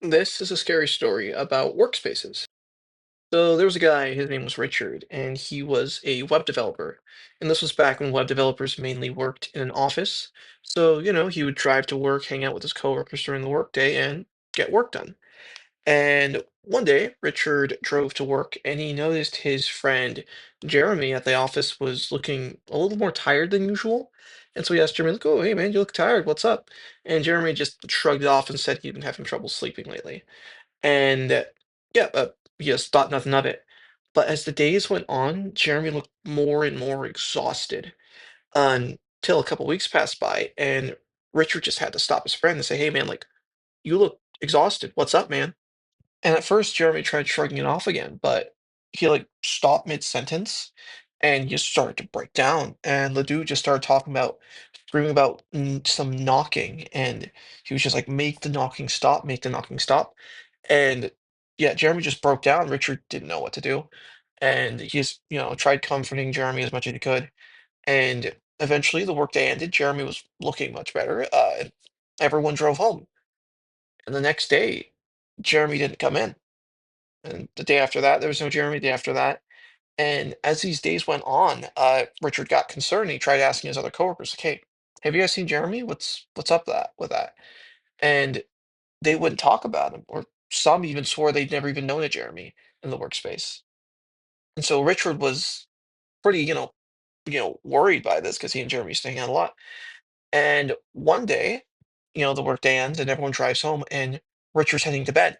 This is a scary story about workspaces. So there was a guy, his name was Richard, and he was a web developer. And this was back when web developers mainly worked in an office. So, he would drive to work, hang out with his coworkers during the workday, and get work done. And one day, Richard drove to work and he noticed his friend Jeremy at the office was looking a little more tired than usual. And so he asked Jeremy, like, oh, hey man, you look tired. What's up? And Jeremy just shrugged it off and said he'd been having trouble sleeping lately. And yeah, he just thought nothing of it. But as the days went on, Jeremy looked more and more exhausted until a couple weeks passed by, and Richard just had to stop his friend and say, "Hey, man, like you look exhausted. What's up, man?" And at first, Jeremy tried shrugging it off again, but he like stopped mid-sentence and just started to break down. And Ledoux just started talking about, screaming about some knocking, and he was just like, "Make the knocking stop! Make the knocking stop!" And yeah, Jeremy just broke down. Richard didn't know what to do, and he's tried comforting Jeremy as much as he could. And eventually, the workday ended. Jeremy was looking much better. And everyone drove home. And the next day, Jeremy didn't come in. And the day after that, there was no Jeremy. The day after that, and as these days went on, Richard got concerned. He tried asking his other coworkers, like, "Hey, have you guys seen Jeremy? What's up with that?" And they wouldn't talk about him, or some even swore they'd never even known a Jeremy in the workspace. And so Richard was pretty, worried by this because he and Jeremy used to hang out a lot. And one day, the workday ends and everyone drives home, and Richard's heading to bed.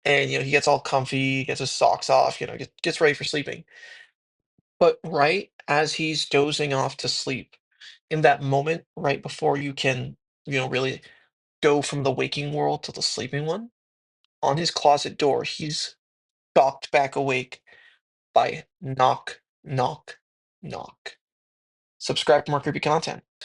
And he gets all comfy, gets his socks off, gets ready for sleeping. But right as he's dozing off to sleep, in that moment, right before you can, really go from the waking world to the sleeping one, on his closet door, he's shocked back awake by knock, knock, knock. Subscribe for more creepy content.